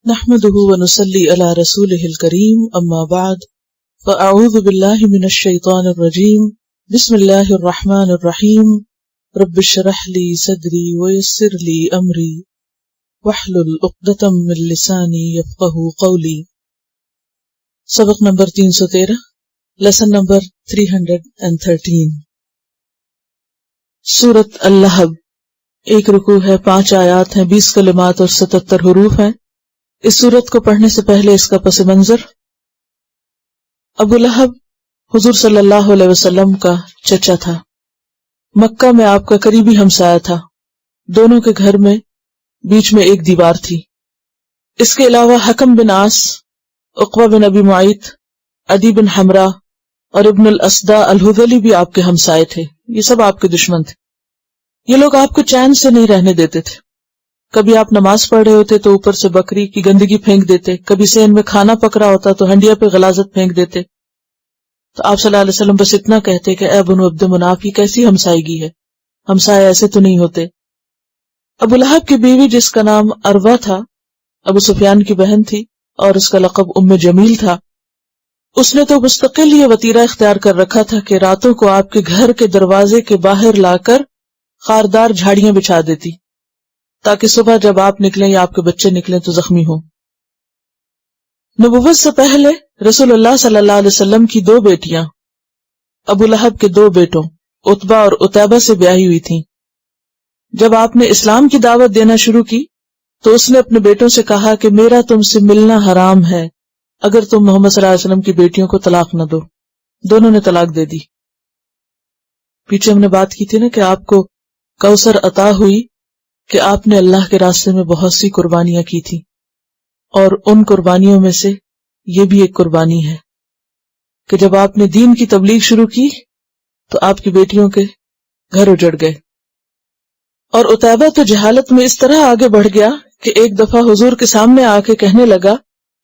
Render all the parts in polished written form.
نحمده ونصلي على رسوله الكريم اما بعد فاعوذ بالله من الشيطان الرجيم بسم الله الرحمن الرحيم رب اشرح لي صدري ويسر لي امري واحلل عقدة من لساني يفقهوا قولي۔ سبق نمبر 313، لیسن نمبر 313، سورۃ اللہب۔ ایک رکوع ہے، 5 آیات ہیں، 20 کلمات اور 77 حروف ہیں۔ اس سورت کو پڑھنے سے پہلے اس کا پس منظر۔ ابو لہب حضور صلی اللہ علیہ وسلم کا چچا تھا، مکہ میں آپ کا قریبی ہمسایہ تھا، دونوں کے گھر میں بیچ میں ایک دیوار تھی۔ اس کے علاوہ حکم بن عاص، عقبہ بن ابی معیط، عدی بن حمرہ اور ابن الاسدہ الہذلی بھی آپ کے ہمسائے تھے، یہ سب آپ کے دشمن تھے۔ یہ لوگ آپ کو چین سے نہیں رہنے دیتے تھے، کبھی آپ نماز پڑھ رہے ہوتے تو اوپر سے بکری کی گندگی پھینک دیتے، کبھی صحن میں کھانا پک رہا ہوتا تو ہنڈیا پہ غلاظت پھینک دیتے۔ تو آپ صلی اللہ علیہ وسلم بس اتنا کہتے کہ اے بنو عبد مناف، یہ کیسی ہمسائیگی ہے، ہمسائے ایسے تو نہیں ہوتے۔ ابو لہب کی بیوی جس کا نام عروہ تھا، ابو سفیان کی بہن تھی اور اس کا لقب ام جمیل تھا، اس نے تو مستقل یہ وطیرہ اختیار کر رکھا تھا کہ راتوں کو آپ کے گھر کے دروازے کے باہر لا کر خاردار جھاڑیاں بچھا دیتی تاکہ صبح جب آپ نکلیں یا آپ کے بچے نکلیں تو زخمی ہوں۔ نبوت سے پہلے رسول اللہ صلی اللہ علیہ وسلم کی 2 بیٹیاں ابو لہب کے 2 بیٹوں عتبہ اور عتیبہ سے بیاہی ہوئی تھیں۔ جب آپ نے اسلام کی دعوت دینا شروع کی تو اس نے اپنے بیٹوں سے کہا کہ میرا تم سے ملنا حرام ہے اگر تم محمد صلی اللہ علیہ وسلم کی بیٹیوں کو طلاق نہ دو۔ دونوں نے طلاق دے دی۔ پیچھے ہم نے بات کی تھی نا کہ آپ کو کوثر عطا ہوئی کہ آپ نے اللہ کے راستے میں بہت سی قربانیاں کی تھی، اور ان قربانیوں میں سے یہ بھی ایک قربانی ہے کہ جب آپ نے دین کی تبلیغ شروع کی تو آپ کی بیٹیوں کے گھر اجڑ گئے۔ اور عتیبہ تو جہالت میں اس طرح آگے بڑھ گیا کہ ایک دفعہ حضور کے سامنے آ کے کہنے لگا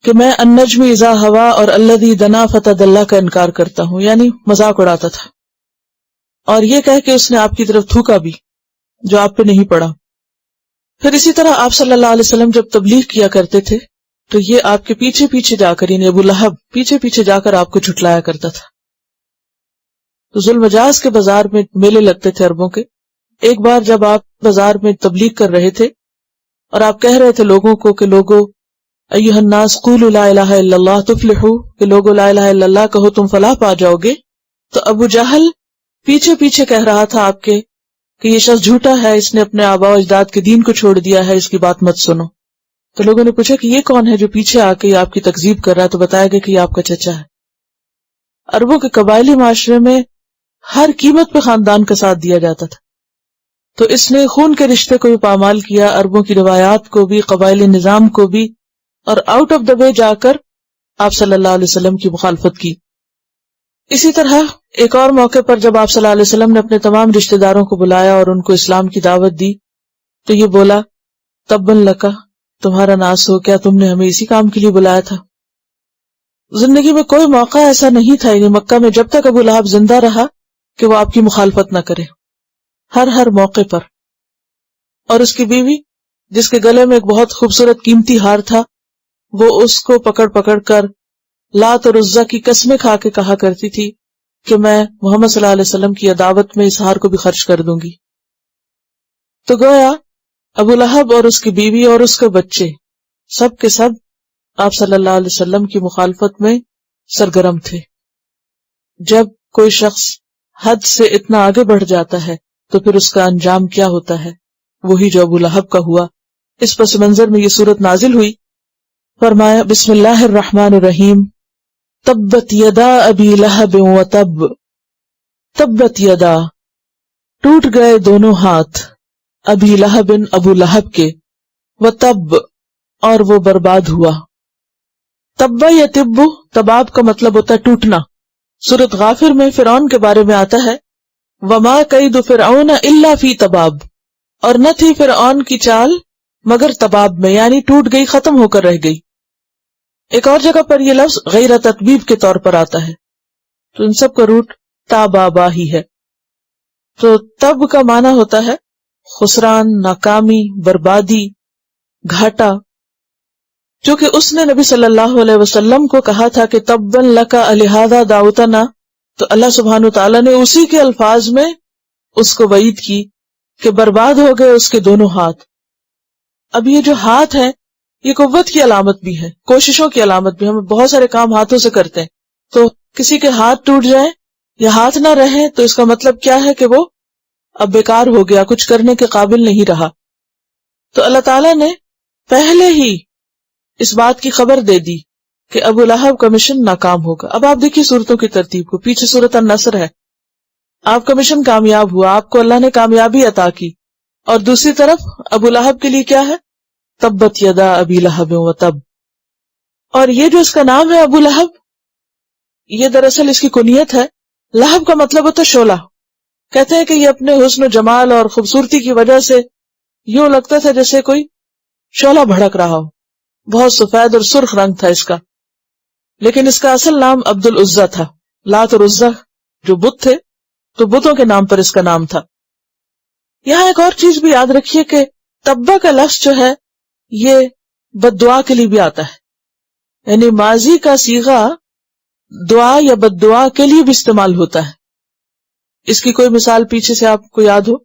کہ میں النجم اذا ہوا اور الذی دنا فتدلی کا انکار کرتا ہوں، یعنی مذاق اڑاتا تھا، اور یہ کہہ کہ اس نے آپ کی طرف تھوکا بھی جو آپ پہ نہیں پڑا۔ پھر اسی طرح آپ صلی اللہ علیہ وسلم جب تبلیغ کیا کرتے تھے تو یہ آپ کے پیچھے پیچھے جا کر، یعنی ابو لہب پیچھے پیچھے جا کر آپ کو جھٹلایا کرتا تھا۔ تو ذوالمجاز کے بازار میں میلے لگتے تھے عربوں کے۔ ایک بار جب آپ بازار میں تبلیغ کر رہے تھے اور آپ کہہ رہے تھے لوگوں کو کہ لوگو ایھا الناس قولوا لا الہ الا اللہ تفلحوا، کہ لوگو لا الہ الا اللہ کہو تم فلاح پا جاؤ گے، تو ابو جہل پیچھے پیچھے کہہ رہا تھا آپ کے کہ یہ شخص جھوٹا ہے، اس نے اپنے آباء و اجداد کے دین کو چھوڑ دیا ہے، اس کی بات مت سنو۔ تو لوگوں نے پوچھا کہ یہ کون ہے جو پیچھے آ کے آپ کی تکذیب کر رہا ہے، تو بتایا گیا کہ یہ آپ کا چچا ہے۔ عربوں کے قبائلی معاشرے میں ہر قیمت پہ خاندان کا ساتھ دیا جاتا تھا، تو اس نے خون کے رشتے کو بھی پامال کیا، عربوں کی روایات کو بھی، قبائلی نظام کو بھی، اور آؤٹ آف دا وے جا کر آپ صلی اللہ علیہ وسلم کی مخالفت کی۔ اسی طرح ایک اور موقع پر جب آپ صلی اللہ علیہ وسلم نے اپنے تمام رشتہ داروں کو بلایا اور ان کو اسلام کی دعوت دی تو یہ بولا تبا لکا، تمہارا ناس ہو، کیا تم نے ہمیں اسی کام کے لیے بلایا تھا؟ زندگی میں کوئی موقع ایسا نہیں تھا، یعنی مکہ میں جب تک ابو لہب زندہ رہا کہ وہ آپ کی مخالفت نہ کرے، ہر موقع پر۔ اور اس کی بیوی جس کے گلے میں ایک بہت خوبصورت قیمتی ہار تھا، وہ اس کو پکڑ پکڑ کر لات اور عزا کی قسمیں کھا کے کہا کرتی تھی کہ میں محمد صلی اللہ علیہ وسلم کی عداوت میں اس ہار کو بھی خرچ کر دوں گی۔ تو گویا ابو لہب اور اس کی بیوی اور اس کے بچے سب کے سب آپ صلی اللہ علیہ وسلم کی مخالفت میں سرگرم تھے۔ جب کوئی شخص حد سے اتنا آگے بڑھ جاتا ہے تو پھر اس کا انجام کیا ہوتا ہے، وہی جو ابو لہب کا ہوا۔ اس پس منظر میں یہ صورت نازل ہوئی۔ فرمایا بسم اللہ الرحمن الرحیم، تبت یدا ابی لہب وتب، تبت یدا ٹوٹ گئے دونوں ہاتھ، ابی لہب ابو لہب کے، وتب اور وہ برباد ہوا۔ تبا یا تب، تباب کا مطلب ہوتا ہے ٹوٹنا۔ سورۃ غافر میں فرعون کے بارے میں آتا ہے وما کید فرعون الا فی تباب، اور نہ تھی فرعون کی چال مگر تباب میں، یعنی ٹوٹ گئی، ختم ہو کر رہ گئی۔ ایک اور جگہ پر یہ لفظ غیر تطبیب کے طور پر آتا ہے، تو ان سب کا روٹ تابابا ہی ہے۔ تو تب کا معنی ہوتا ہے خسران، ناکامی، بربادی، گھاٹا۔ چونکہ اس نے نبی صلی اللہ علیہ وسلم کو کہا تھا کہ تبا لکا الہذا دعوتنا، تو اللہ سبحانہ وتعالیٰ نے اسی کے الفاظ میں اس کو وعید کی کہ برباد ہو گئے اس کے دونوں ہاتھ۔ اب یہ جو ہاتھ ہے یہ قوت کی علامت بھی ہے، کوششوں کی علامت بھی۔ ہم بہت سارے کام ہاتھوں سے کرتے ہیں، تو کسی کے ہاتھ ٹوٹ جائیں یا ہاتھ نہ رہیں تو اس کا مطلب کیا ہے کہ وہ اب بیکار ہو گیا، کچھ کرنے کے قابل نہیں رہا۔ تو اللہ تعالیٰ نے پہلے ہی اس بات کی خبر دے دی کہ ابو لہب کا مشن ناکام ہوگا۔ اب آپ دیکھیے صورتوں کی ترتیب کو، پیچھے سورۃ النصر ہے، آپ کا مشن کامیاب ہوا، آپ کو اللہ نے کامیابی عطا کی، اور دوسری طرف ابو لہب کے لیے کیا ہے؟ تبت یدا ابی لہب و تب۔ اور یہ جو اس کا نام ہے ابو لہب، یہ دراصل اس کی کنیت ہے۔ لہب کا مطلب ہوتا ہے شعلہ۔ کہتے ہیں کہ یہ اپنے حسن و جمال اور خوبصورتی کی وجہ سے یوں لگتا تھا جیسے کوئی شعلہ بھڑک رہا ہو، بہت سفید اور سرخ رنگ تھا اس کا، لیکن اس کا اصل نام عبد العزیٰ تھا۔ لات اور عزیٰ جو بت تھے تو بتوں کے نام پر اس کا نام تھا۔ یہاں ایک اور چیز بھی یاد رکھیے کہ تبا کا لفظ جو ہے یہ بد دعا کے لیے بھی آتا ہے، یعنی ماضی کا صیغہ دعا یا بد دعا کے لیے بھی استعمال ہوتا ہے۔ اس کی کوئی مثال پیچھے سے آپ کو یاد ہو؟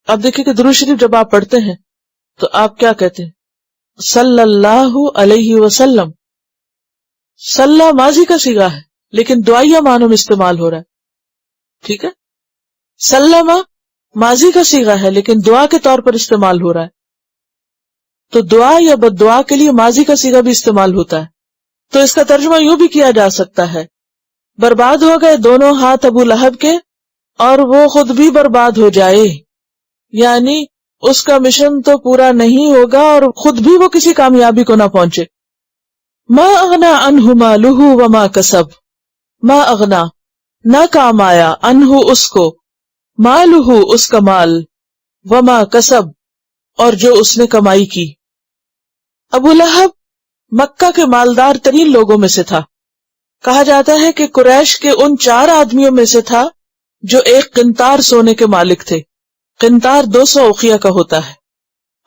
اب دیکھیں کہ درود شریف جب آپ پڑھتے ہیں تو آپ کیا کہتے ہیں؟ صلی اللہ علیہ وسلم۔ صلی ماضی کا صیغہ ہے لیکن دعائیہ معنوں میں استعمال ہو رہا ہے، ٹھیک ہے؟ سلم ماضی کا صیغہ ہے لیکن دعا کے طور پر استعمال ہو رہا ہے، تو دعا یا بد دعا کے لیے ماضی کا صیغہ بھی استعمال ہوتا ہے۔ تو اس کا ترجمہ یوں بھی کیا جا سکتا ہے، برباد ہو گئے دونوں ہاتھ ابو لہب کے اور وہ خود بھی برباد ہو جائے، یعنی اس کا مشن تو پورا نہیں ہوگا اور خود بھی وہ کسی کامیابی کو نہ پہنچے۔ ما اغنا عنہ مالہ وما کسب، ما اغنا نہ کام آیا عنہ اس کو، مالہ اس کا مال، وما کسب اور جو اس نے کمائی کی۔ ابو لہب مکہ کے مالدار ترین لوگوں میں سے تھا، کہا جاتا ہے کہ قریش کے ان 4 آدمیوں میں سے تھا جو ایک قنطار سونے کے مالک تھے۔ قنطار 200 اوقیہ کا ہوتا ہے۔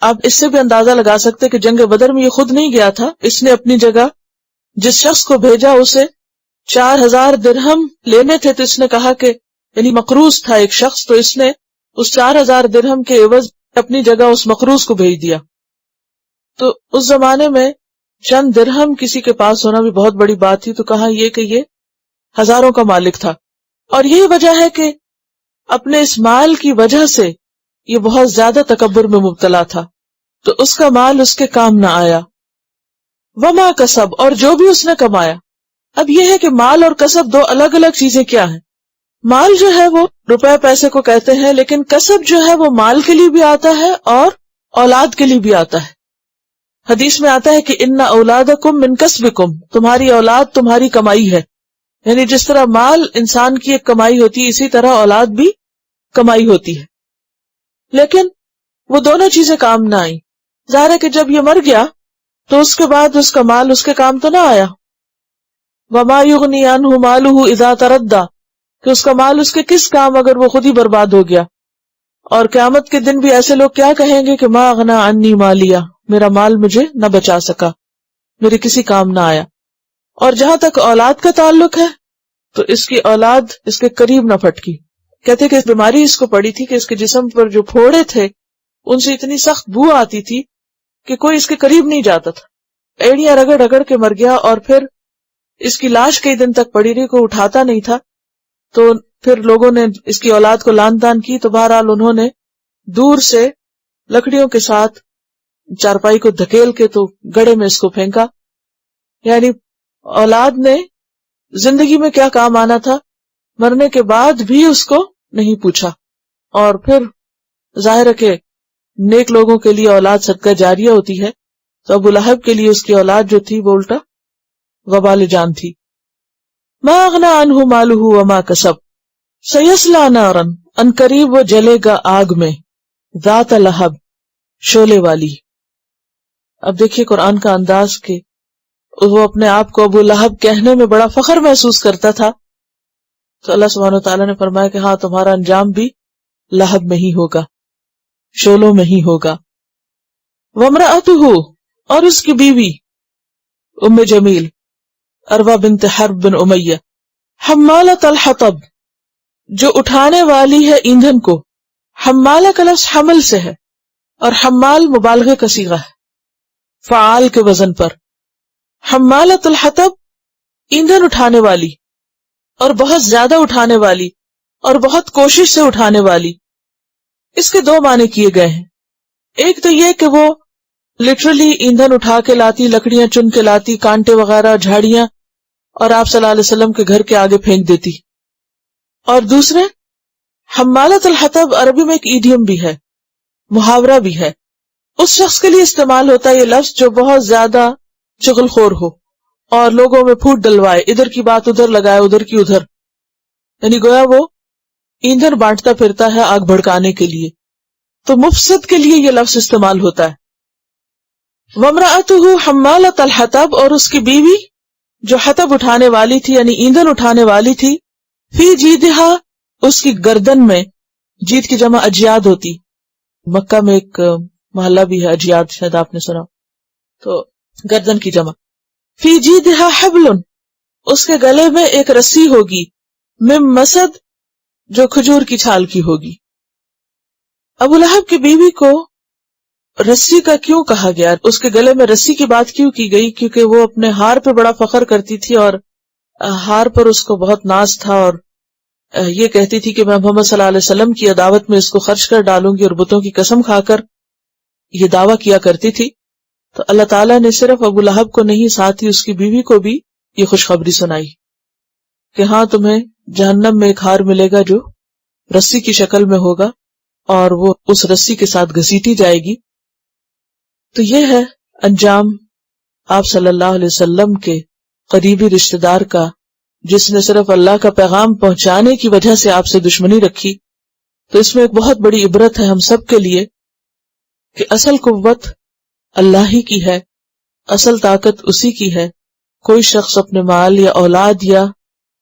آپ اس سے بھی اندازہ لگا سکتے کہ جنگ بدر میں یہ خود نہیں گیا تھا، اس نے اپنی جگہ جس شخص کو بھیجا اسے 4000 درہم لینے تھے، تو اس نے کہا کہ یعنی مقروض تھا ایک شخص، تو اس نے اس 4000 درہم کے عوض اپنی جگہ اس مقروض کو بھیج دیا۔ تو اس زمانے میں چند درہم کسی کے پاس ہونا بھی بہت بڑی بات تھی، تو کہا یہ کہ یہ ہزاروں کا مالک تھا، اور یہی وجہ ہے کہ اپنے اس مال کی وجہ سے یہ بہت زیادہ تکبر میں مبتلا تھا، تو اس کا مال اس کے کام نہ آیا۔ وما کسب اور جو بھی اس نے کمایا۔ اب یہ ہے کہ مال اور کسب 2 الگ الگ چیزیں کیا ہیں؟ مال جو ہے وہ روپے پیسے کو کہتے ہیں، لیکن کسب جو ہے وہ مال کے لیے بھی آتا ہے اور اولاد کے لیے بھی آتا ہے۔ حدیث میں آتا ہے کہ ان اولادکم من کسبکم، تمہاری اولاد تمہاری کمائی ہے، یعنی جس طرح مال انسان کی ایک کمائی ہوتی ہے اسی طرح اولاد بھی کمائی ہوتی ہے۔ لیکن وہ دونوں چیزیں کام نہ آئیں۔ ظاہر ہے کہ جب یہ مر گیا تو اس کے بعد اس کا مال اس کے کام تو نہ آیا۔ وما یغنی عنہ مالہ اذا تردی، کہ اس کا مال اس کے کس کام اگر وہ خود ہی برباد ہو گیا۔ اور قیامت کے دن بھی ایسے لوگ کیا کہیں گے کہ ما اغنی عنی مالیہ، میرا مال مجھے نہ بچا سکا، میرے کسی کام نہ آیا۔ اور جہاں تک اولاد کا تعلق ہے تو اس کی اولاد اس کے قریب نہ پھٹکی۔ کہتے کہ بیماری اس کو پڑی تھی کہ اس کے جسم پر جو پھوڑے تھے ان سے اتنی سخت بو آتی تھی کہ کوئی اس کے قریب نہیں جاتا تھا۔ ایڑیاں رگڑ رگڑ کے مر گیا، اور پھر اس کی لاش کئی دن تک پڑی رہی، کوئی اٹھاتا نہیں تھا۔ تو پھر لوگوں نے اس کی اولاد کو لان تان کی، تو بہرحال انہوں نے دور سے لکڑیوں کے ساتھ چارپائی کو دھکیل کے تو گڑھے میں اس کو پھینکا۔ یعنی اولاد نے زندگی میں کیا کام آنا تھا، مرنے کے بعد بھی اس کو نہیں پوچھا۔ اور پھر ظاہر ہے کہ نیک لوگوں کے لیے اولاد صدقہ جاریہ ہوتی ہے، تو ابو لہب کے لیے اس کی اولاد جو تھی وہ الٹا وبال جان تھی۔ ما اغنی عنہ مالہ وما کسب سیصلی نارا، ان قریب وہ جلے گا آگ میں، ذات لہب شعلے والی۔ اب دیکھیے قرآن کا انداز کہ وہ اپنے آپ کو ابو لہب کہنے میں بڑا فخر محسوس کرتا تھا، تو اللہ سبحانہ وتعالیٰ نے فرمایا کہ ہاں تمہارا انجام بھی لہب میں ہی ہوگا، شعلوں میں ہی ہوگا۔ وامرأتہ اور اس کی بیوی، جمیل عروہ بنت حرب بن امیہ. حمالۃ الحطب جو اٹھانے والی ہے ایندھن کو. حمالہ کا لفظ حمل سے ہے اور حمال مبالغے کا صیغہ ہے فعال کے وزن پر. حمالۃ الحطب ایندھن اٹھانے والی اور بہت زیادہ اٹھانے والی اور بہت کوشش سے اٹھانے والی. اس کے دو معنی کیے گئے ہیں. ایک تو یہ کہ وہ لٹرلی ایندھن اٹھا کے لاتی, لکڑیاں چن کے لاتی, کانٹے وغیرہ جھاڑیاں, اور آپ صلی اللہ علیہ وسلم کے گھر کے آگے پھینک دیتی. اور دوسرے حمالۃ الحطب عربی میں ایک ایڈیم بھی ہے, محاورہ بھی ہے. اس شخص کے لیے استعمال ہوتا ہے یہ لفظ جو بہت زیادہ چغل خور ہو اور لوگوں میں پھوٹ ڈلوائے, ادھر کی بات ادھر لگائے ادھر کی ادھر, یعنی گویا وہ ایندھن بانٹتا پھرتا ہے آگ بھڑکانے کے لیے. تو مفسد کے لیے یہ لفظ استعمال ہوتا ہے. وامرأتہ حمالۃ الحطب اور اس کی بیوی جو حطب اٹھانے والی تھی یعنی ایندھن اٹھانے والی تھی. فی جیدہا اس کی گردن میں, جید کی جمع اجیاد ہوتی, مکہ میں ایک محلہ بھی ہے اجیاد, شاید آپ نے سنا, تو گردن کی جمع. فی جیدہا حبل اس کے گلے میں ایک رسی ہوگی, من مسد جو کھجور کی چھال کی ہوگی. ابو لہب کی بیوی کو رسی کا کیوں کہا گیا, اس کے گلے میں رسی کی بات کیوں کی گئی؟ کیونکہ وہ اپنے ہار پہ بڑا فخر کرتی تھی اور ہار پر اس کو بہت ناز تھا, اور یہ کہتی تھی کہ میں محمد صلی اللہ علیہ وسلم کی عداوت میں اس کو خرچ کر ڈالوں گی, اور بتوں کی قسم کھا کر یہ دعویٰ کیا کرتی تھی. تو اللہ تعالیٰ نے صرف ابو لہب کو نہیں, ساتھ ہی اس کی بیوی کو بھی یہ خوشخبری سنائی کہ ہاں تمہیں جہنم میں ایک ہار ملے گا جو رسی کی شکل میں ہوگا اور وہ اس رسی کے ساتھ گھسیٹی جائے گی. تو یہ ہے انجام آپ صلی اللہ علیہ وسلم کے قریبی رشتہ دار کا, جس نے صرف اللہ کا پیغام پہنچانے کی وجہ سے آپ سے دشمنی رکھی. تو اس میں ایک بہت بڑی عبرت ہے ہم سب کے لیے کہ اصل قوت اللہ ہی کی ہے, اصل طاقت اسی کی ہے. کوئی شخص اپنے مال یا اولاد یا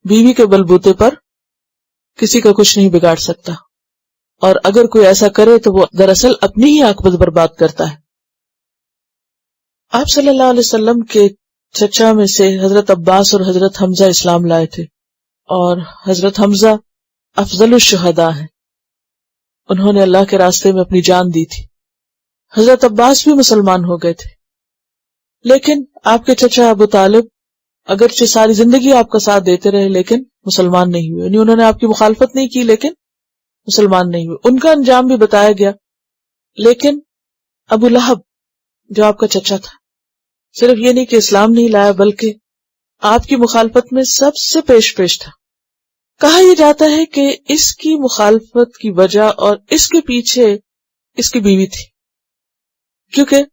بیوی کے بلبوتے پر کسی کا کچھ نہیں بگاڑ سکتا, اور اگر کوئی ایسا کرے تو وہ دراصل اپنی ہی عاقبت برباد کرتا ہے. آپ صلی اللہ علیہ وسلم کے چچا میں سے حضرت عباس اور حضرت حمزہ اسلام لائے تھے, اور حضرت حمزہ افضل الشہداء ہیں, انہوں نے اللہ کے راستے میں اپنی جان دی تھی. حضرت عباس بھی مسلمان ہو گئے تھے, لیکن آپ کے چچا ابو طالب اگرچہ ساری زندگی آپ کا ساتھ دیتے رہے لیکن مسلمان نہیں ہوئے, یعنی انہوں نے آپ کی مخالفت نہیں کی لیکن مسلمان نہیں ہوئے. ان کا انجام بھی بتایا گیا. لیکن ابو لہب جو آپ کا چچا تھا, صرف یہ نہیں کہ اسلام نہیں لایا بلکہ آپ کی مخالفت میں سب سے پیش تھا. کہا یہ جاتا ہے کہ اس کی مخالفت کی وجہ اور اس کے پیچھے اس کی بیوی تھی, کیونکہ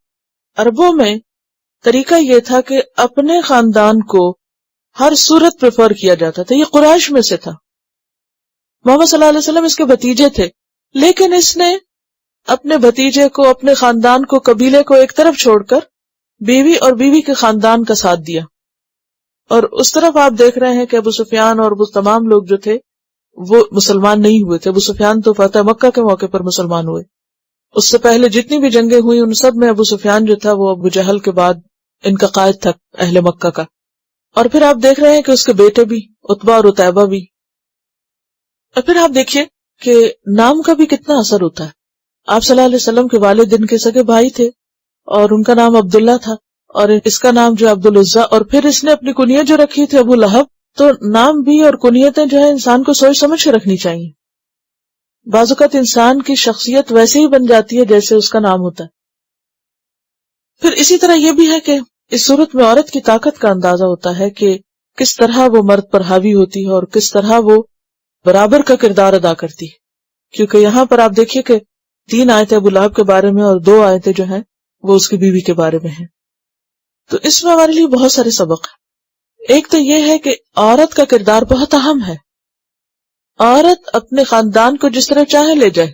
عربوں میں طریقہ یہ تھا کہ اپنے خاندان کو ہر صورت پریفر کیا جاتا تھا. یہ قریش میں سے تھا, محمد صلی اللہ علیہ وسلم اس کے بھتیجے تھے, لیکن اس نے اپنے بھتیجے کو, اپنے خاندان کو, قبیلے کو ایک طرف چھوڑ کر بیوی اور بیوی کے خاندان کا ساتھ دیا. اور اس طرف آپ دیکھ رہے ہیں کہ ابو سفیان اور وہ تمام لوگ جو تھے وہ مسلمان نہیں ہوئے تھے. ابو سفیان تو فتح مکہ کے موقع پر مسلمان ہوئے, اس سے پہلے جتنی بھی جنگیں ہوئی ان سب میں ابو سفیان جو تھا وہ ابو جہل کے بعد ان کا قائد تھا اہل مکہ کا. اور پھر آپ دیکھ رہے ہیں کہ اس کے بیٹے بھی عتبہ اور عتیبہ بھی. اور پھر آپ دیکھیے کہ نام کا بھی کتنا اثر ہوتا ہے. آپ صلی اللہ علیہ وسلم کے والد ان کے سگے بھائی تھے اور ان کا نام عبداللہ تھا, اور اس کا نام جو عبد العزیٰ, اور پھر اس نے اپنی کنیت جو رکھی تھی ابو لہب. تو نام بھی اور کنیتیں جو ہے انسان کو سوچ سمجھ کے رکھنی چاہیے. بعض اوقات انسان کی شخصیت ویسے ہی بن جاتی ہے جیسے اس کا نام ہوتا ہے. پھر اسی طرح یہ بھی ہے کہ اس صورت میں عورت کی طاقت کا اندازہ ہوتا ہے کہ کس طرح وہ مرد پر حاوی ہوتی ہے اور کس طرح وہ برابر کا کردار ادا کرتی ہے. کیونکہ یہاں پر آپ دیکھیے کہ 3 آیتیں ابو لہب کے بارے میں اور 2 آیتیں جو ہیں وہ اس کی بیوی کے بارے میں ہیں. تو اس میں ہمارے لیے بہت سارے سبق ہیں. ایک تو یہ ہے کہ عورت کا کردار بہت اہم ہے. عورت اپنے خاندان کو جس طرح چاہے لے جائے.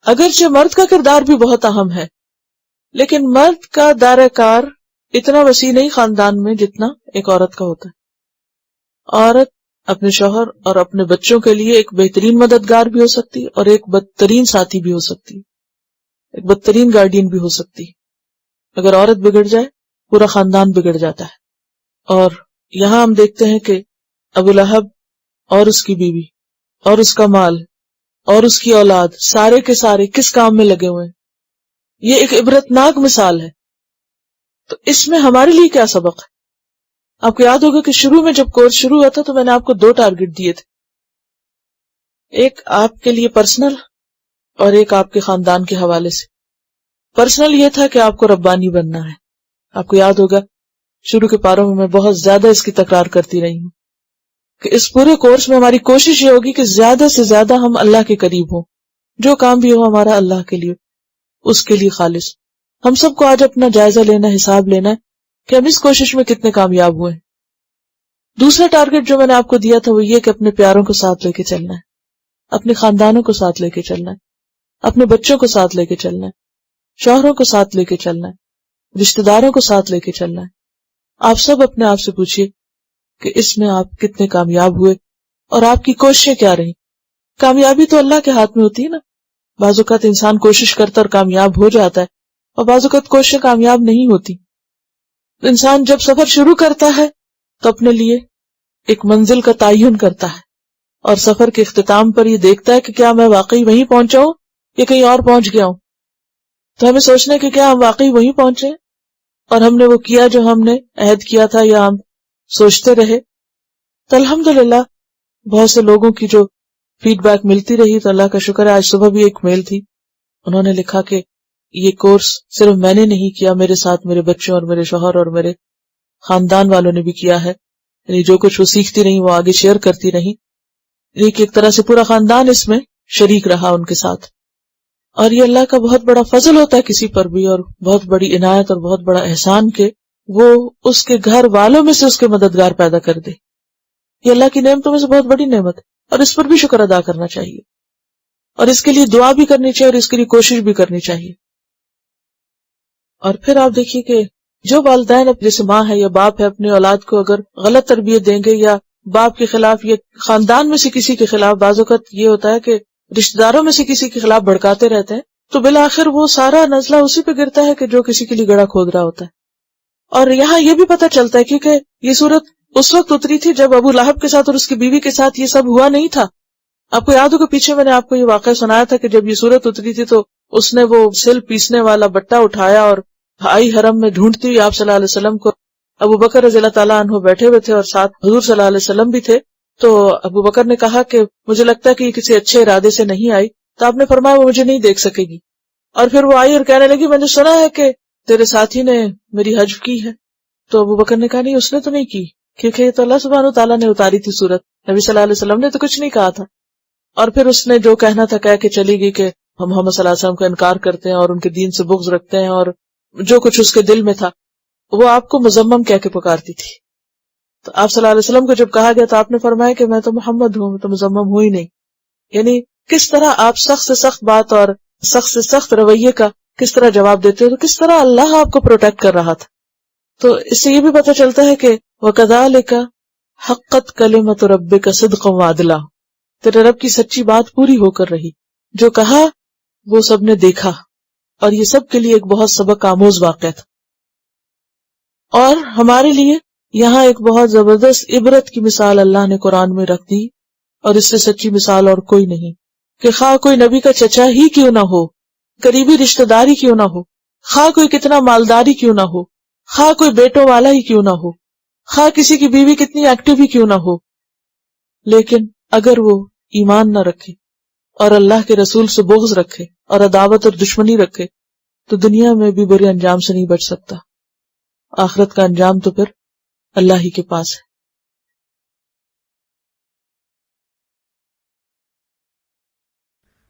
اگرچہ مرد کا کردار بھی بہت اہم ہے, لیکن مرد کا دائرہ کار اتنا وسیع نہیں خاندان میں جتنا ایک عورت کا ہوتا ہے. عورت اپنے شوہر اور اپنے بچوں کے لیے ایک بہترین مددگار بھی ہو سکتی ہے اور ایک بدترین ساتھی بھی ہو سکتی ہے, ایک بدترین گارڈین بھی ہو سکتی ہے. اگر عورت بگڑ جائے پورا خاندان بگڑ جاتا ہے۔ اور یہاں ہم دیکھتے ہیں کہ ابو لہب اور اس کی بیوی اور اس کا مال اور اس کی اولاد سارے کے سارے کس کام میں لگے ہوئے ہیں۔ یہ ایک عبرتناک مثال ہے۔ تو اس میں ہمارے لیے کیا سبق ہے؟ آپ کو یاد ہوگا کہ شروع میں جب کورس شروع ہوا تھا تو میں نے آپ کو 2 ٹارگٹ دیے تھے، ایک آپ کے لیے پرسنل اور ایک آپ کے خاندان کے حوالے سے۔ پرسنل یہ تھا کہ آپ کو ربانی بننا ہے۔ آپ کو یاد ہوگا شروع کے پاروں میں بہت زیادہ اس کی تکرار کرتی رہی ہوں کہ اس پورے کورس میں ہماری کوشش یہ ہوگی کہ زیادہ سے زیادہ ہم اللہ کے قریب ہوں، جو کام بھی ہو ہمارا اللہ کے لیے، اس کے لیے خالص۔ ہم سب کو آج اپنا جائزہ لینا، حساب لینا ہے کہ ہم اس کوشش میں کتنے کامیاب ہوئے ہیں۔ دوسرا ٹارگٹ جو میں نے آپ کو دیا تھا وہ یہ کہ اپنے پیاروں کو ساتھ لے کے چلنا ہے، اپنے خاندانوں کو ساتھ لے کے چلنا ہے، اپنے بچوں کو ساتھ لے کے چلنا ہے، شوہروں کو ساتھ لے کے چلنا ہے، رشتہ داروں کو ساتھ لے کے چلنا ہے۔ آپ سب اپنے آپ سے پوچھئے کہ اس میں آپ کتنے کامیاب ہوئے اور آپ کی کوششیں کیا رہیں۔ کامیابی تو اللہ کے ہاتھ میں ہوتی ہے نا۔ بعض اوقات انسان کوشش کرتا اور کامیاب ہو جاتا ہے، اور بعض اوقات کوششیں کامیاب نہیں ہوتی۔ انسان جب سفر شروع کرتا ہے تو اپنے لیے ایک منزل کا تعین کرتا ہے، اور سفر کے اختتام پر یہ دیکھتا ہے کہ کیا میں واقعی وہیں پہنچا ہوں یا کہیں اور پہنچ گیا ہوں۔ تو ہمیں سوچنا ہے کہ کیا ہم واقعی وہیں پہنچے اور ہم نے وہ کیا جو ہم نے عہد کیا تھا، یا ہم سوچتے رہے۔ تو الحمدللہ بہت سے لوگوں کی جو فیڈ بیک ملتی رہی، تو اللہ کا شکر ہے آج صبح بھی ایک میل تھی، انہوں نے لکھا کہ یہ کورس صرف میں نے نہیں کیا، میرے ساتھ میرے بچوں اور میرے شوہر اور میرے خاندان والوں نے بھی کیا ہے۔ یعنی جو کچھ وہ سیکھتی رہی وہ آگے شیئر کرتی رہی، یعنی کہ ایک طرح سے پورا خاندان اس میں شریک رہا ان کے ساتھ۔ اور یہ اللہ کا بہت بڑا فضل ہوتا ہے کسی پر بھی، اور بہت بڑی عنایت اور بہت بڑا احسان کہ وہ اس کے گھر والوں میں سے اس کے مددگار پیدا کر دے۔ یہ اللہ کی نعمتوں میں سے بہت بڑی نعمت ہے، اور اس پر بھی شکر ادا کرنا چاہیے، اور اس کے لیے دعا بھی کرنی چاہیے، اور اس کے لیے کوشش بھی کرنی چاہیے۔ اور پھر آپ دیکھیے کہ جو والدین جیسے ماں ہے یا باپ ہے اپنی اولاد کو اگر غلط تربیت دیں گے، یا باپ کے خلاف یا خاندان میں سے کسی کے خلاف، بعض اوقات یہ ہوتا ہے کہ رشتہ داروں میں سے کسی کے خلاف بھڑکاتے رہتے ہیں، تو بالآخر وہ سارا نزلہ اسی پہ گرتا ہے کہ جو کسی کے لیے گڑھا کھود رہا ہوتا ہے۔ اور یہاں یہ بھی پتہ چلتا ہے کیونکہ یہ صورت اس وقت اتری تھی جب ابو لہب کے ساتھ اور اس کی بیوی کے ساتھ یہ سب ہوا نہیں تھا۔ آپ کو یاد ہوگا پیچھے میں نے آپ کو یہ واقعہ سنایا تھا کہ جب یہ صورت اتری تھی تو اس نے وہ سل پیسنے والا بٹا اٹھایا اور آئی حرم میں ڈھونڈتی ہوئی آپ صلی اللہ علیہ وسلم کو۔ ابو بکر رضی اللہ تعالیٰ عنہ بیٹھے ہوئے تھے اور ساتھ حضور صلی اللہ علیہ وسلم بھی تھے۔ تو ابو بکر نے کہا کہ مجھے لگتا ہے کہ یہ کسی اچھے ارادے سے نہیں آئی، تو آپ نے فرمایا وہ مجھے نہیں دیکھ سکے گی۔ اور پھر وہ آئی اور کہنے لگی میں نے سنا ہے کہ تیرے ساتھی نے میری حجب کی ہے۔ تو ابو بکر نے کہا نہیں، اس نے تو نہیں کی، کیونکہ یہ تو اللہ سبحانہ وتعالیٰ نے اتاری تھی صورت، نبی صلی اللہ علیہ وسلم نے تو کچھ نہیں کہا تھا۔ اور پھر اس نے جو کہنا تھا کہہ کے چلی گئی کہ ہم محمد صلی اللہ علیہ وسلم کا انکار کرتے ہیں اور ان کے دین سے بغض رکھتے ہیں، اور جو کچھ اس کے دل میں تھا وہ آپ کو مذمم کہہ کے پکارتی تھی۔ تو آپ صلی اللہ علیہ وسلم کو جب کہا گیا تو آپ نے فرمایا کہ میں تو محمد ہوں، میں تو مذمم ہوں ہی نہیں۔ یعنی کس طرح آپ سخت سے سخت بات اور سخت سے سخت رویے کا کس طرح جواب دیتے ہو، تو کس طرح اللہ آپ کو پروٹیکٹ کر رہا تھا۔ تو اس سے یہ بھی پتہ چلتا ہے کہ وَكَذَلِكَ حَقَّتْ كَلِمَةُ رَبِّكَ صِدْقًا وَعَدْلًا، تیرے رب کی سچی بات پوری ہو کر رہی، جو کہا وہ سب نے دیکھا، اور یہ سب کے لیے ایک بہت سبق آموز واقعہ تھا۔ اور ہمارے لیے یہاں ایک بہت زبردست عبرت کی مثال اللہ نے قرآن میں رکھ دی، اور اس سے سچی مثال اور کوئی نہیں، کہ خواہ کوئی نبی کا چچا ہی کیوں نہ ہو، قریبی رشتہ داری کیوں نہ ہو، خواہ کوئی کتنا مالداری کیوں نہ ہو، خواہ کوئی بیٹوں والا ہی کیوں نہ ہو، خواہ کسی کی بیوی کتنی ایکٹیو ہی کیوں نہ ہو، لیکن اگر وہ ایمان نہ رکھے اور اللہ کے رسول سے بغض رکھے اور عداوت اور دشمنی رکھے تو دنیا میں بھی برے انجام سے نہیں بچ سکتا، آخرت کا انجام تو پھر اللہ ہی کے پاس ہے۔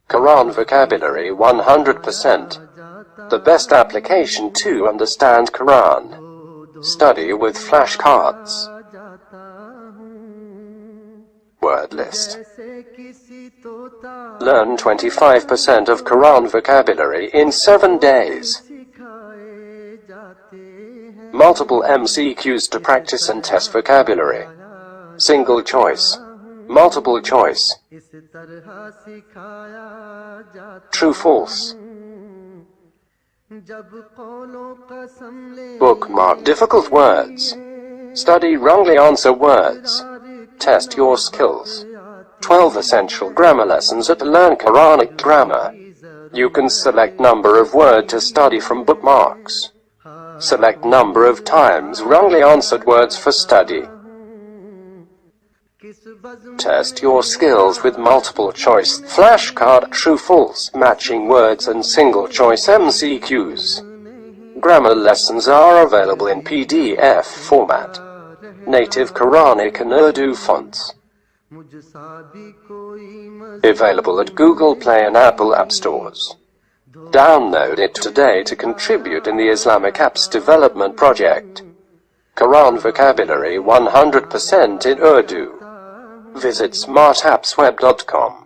Quran vocabulary 100%. The best application to understand Quran. Study with flashcards. Word list. Learn 25% of Quran vocabulary in 7 days. Multiple MCQs to practice and test vocabulary. Single choice. Multiple choice. True, false. Bookmark difficult words. Study wrongly answer words. Test your skills. 12 essential grammar lessons at Learn Quranic Grammar. You can select number of word to study from bookmarks. Select number of times wrongly answered words for study. Test your skills with multiple choice flashcard, true false matching words and single choice MCQs. Grammar lessons are available in PDF format, native Quranic and Urdu fonts. Available at Google Play and Apple App Stores. Download it today to contribute in the Islamic Apps Development Project. Quran vocabulary 100% in Urdu. Visit smartappsweb.com.